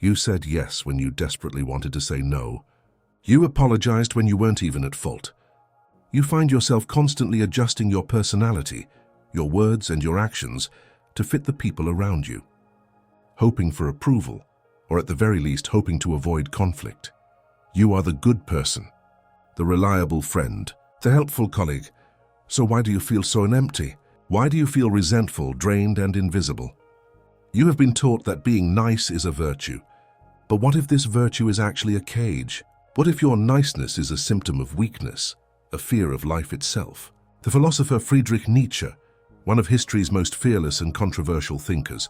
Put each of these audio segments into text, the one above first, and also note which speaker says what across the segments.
Speaker 1: You said yes when you desperately wanted to say no. You apologized when you weren't even at fault. You find yourself constantly adjusting your personality, your words and your actions to fit the people around you, hoping for approval, or at the very least hoping to avoid conflict. You are the good person, the reliable friend, the helpful colleague. So why do you feel so empty? Why do you feel resentful, drained, and invisible? You have been taught that being nice is a virtue. But what if this virtue is actually a cage? What if your niceness is a symptom of weakness, a fear of life itself? The philosopher Friedrich Nietzsche, one of history's most fearless and controversial thinkers,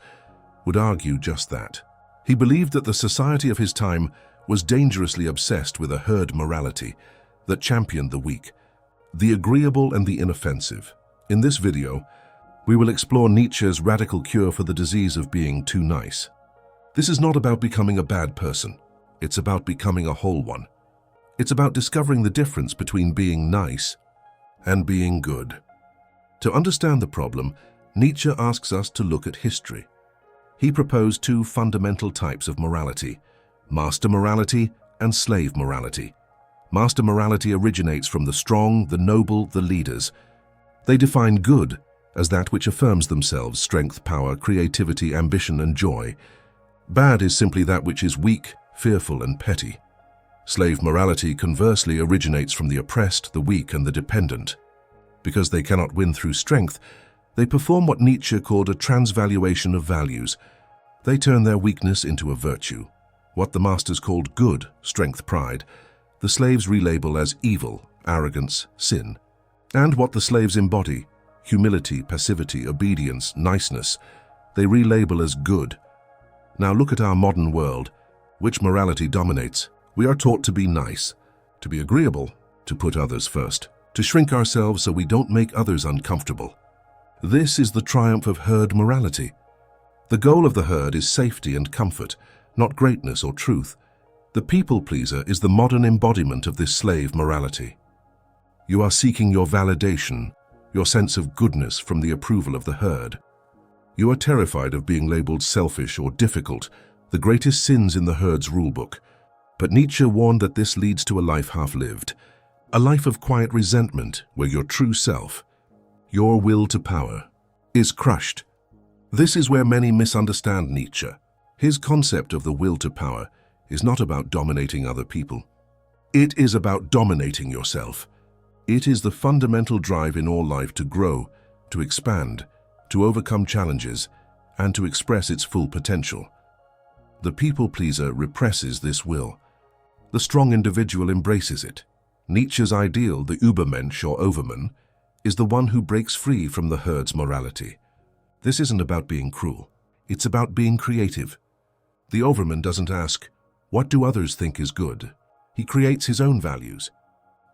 Speaker 1: would argue just that. He believed that the society of his time was dangerously obsessed with a herd morality that championed the weak, the agreeable and the inoffensive. In this video, we will explore Nietzsche's radical cure for the disease of being too nice. This is not about becoming a bad person. It's about becoming a whole one. It's about discovering the difference between being nice and being good. To understand the problem, Nietzsche asks us to look at history. He proposed two fundamental types of morality: master morality and slave morality. Master morality originates from the strong, the noble, the leaders. They define good as that which affirms themselves: strength, power, creativity, ambition, and joy. Bad is simply that which is weak, fearful, and petty. Slave morality, conversely, originates from the oppressed, the weak, and the dependent. Because they cannot win through strength, they perform what Nietzsche called a transvaluation of values. They turn their weakness into a virtue. What the masters called good, strength, pride, the slaves relabel as evil, arrogance, sin. And what the slaves embody, humility, passivity, obedience, niceness, they relabel as good. Now look at our modern world. Which morality dominates? We are taught to be nice, to be agreeable, to put others first, to shrink ourselves so we don't make others uncomfortable. This is the triumph of herd morality. The goal of the herd is safety and comfort, not greatness or truth. The people pleaser is the modern embodiment of this slave morality. You are seeking your validation, your sense of goodness from the approval of the herd. You are terrified of being labeled selfish or difficult, the greatest sins in the herd's rulebook. But Nietzsche warned that this leads to a life half-lived, a life of quiet resentment where your true self, your will to power, is crushed. This is where many misunderstand Nietzsche. His concept of the will to power is not about dominating other people. It is about dominating yourself. It is the fundamental drive in all life to grow, to expand, to overcome challenges, and to express its full potential. The people pleaser represses this will. The strong individual embraces it. Nietzsche's ideal, the Übermensch or Overman, is the one who breaks free from the herd's morality. This isn't about being cruel. It's about being creative. The Overman doesn't ask, what do others think is good? He creates his own values.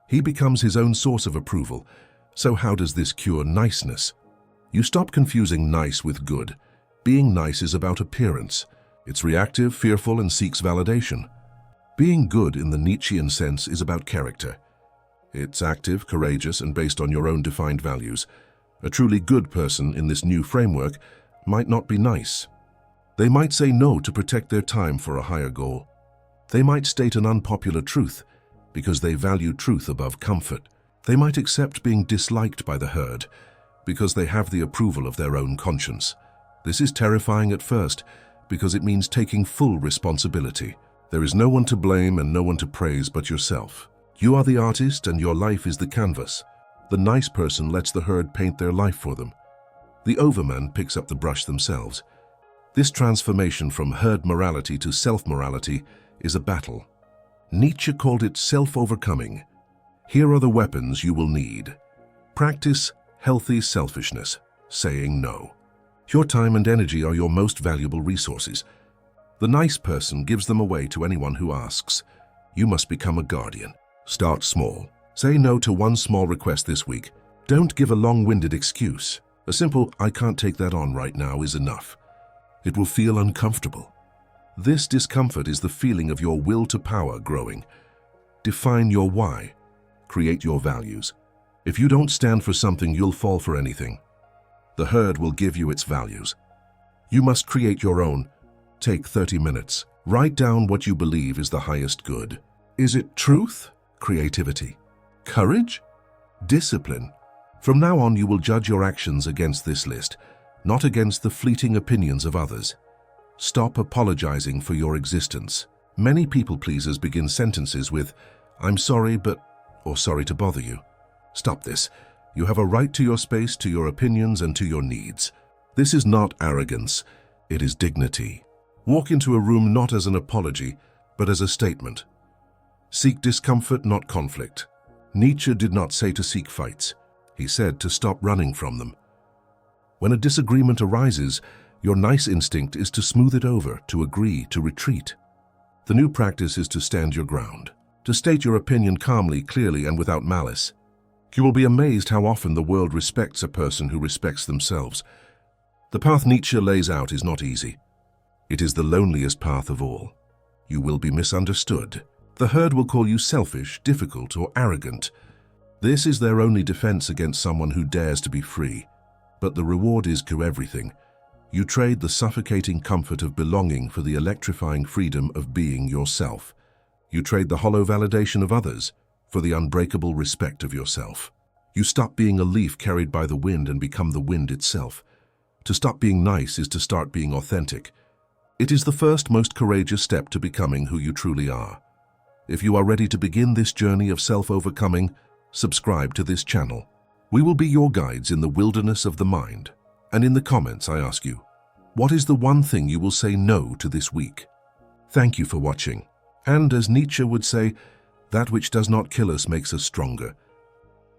Speaker 1: He becomes his own source of approval. So how does this cure niceness? You stop confusing nice with good. Being nice is about appearance. It's reactive, fearful, and seeks validation. Being good in the Nietzschean sense is about character. It's active, courageous, and based on your own defined values. A truly good person in this new framework might not be nice. They might say no to protect their time for a higher goal. They might state an unpopular truth because they value truth above comfort. They might accept being disliked by the herd because they have the approval of their own conscience. This is terrifying at first because it means taking full responsibility. There is no one to blame and no one to praise but yourself. You are the artist and your life is the canvas. The nice person lets the herd paint their life for them. The overman picks up the brush themselves. This transformation from herd morality to self-morality is a battle. Nietzsche called it self-overcoming. Here are the weapons you will need. Practice healthy selfishness, saying no. Your time and energy are your most valuable resources. The nice person gives them away to anyone who asks. You must become a guardian. Start small. Say no to one small request this week. Don't give a long-winded excuse. A simple, I can't take that on right now is enough. It will feel uncomfortable. This discomfort is the feeling of your will to power growing. Define your why. Create your values. If you don't stand for something, you'll fall for anything. The herd will give you its values. You must create your own. Take 30 minutes. Write down what you believe is the highest good. Is it truth? Creativity? Courage? Discipline? From now on, you will judge your actions against this list, not against the fleeting opinions of others. Stop apologizing for your existence. Many people-pleasers begin sentences with, "I'm sorry, but," or "sorry to bother you." Stop this. You have a right to your space, to your opinions, and to your needs. This is not arrogance, it is dignity. Walk into a room not as an apology, but as a statement. Seek discomfort, not conflict. Nietzsche did not say to seek fights. He said to stop running from them. When a disagreement arises, your nice instinct is to smooth it over, to agree, to retreat. The new practice is to stand your ground, to state your opinion calmly, clearly, and without malice. You will be amazed how often the world respects a person who respects themselves. The path Nietzsche lays out is not easy. It is the loneliest path of all. You will be misunderstood. The herd will call you selfish, difficult, or arrogant. This is their only defense against someone who dares to be free. But the reward is everything. You trade the suffocating comfort of belonging for the electrifying freedom of being yourself. You trade the hollow validation of others for the unbreakable respect of yourself. You stop being a leaf carried by the wind and become the wind itself. To stop being nice is to start being authentic. It is the first, most courageous step to becoming who you truly are. If you are ready to begin this journey of self-overcoming, subscribe to this channel. We will be your guides in the wilderness of the mind. And in the comments, I ask you, what is the one thing you will say no to this week? Thank you for watching. And as Nietzsche would say, that which does not kill us makes us stronger.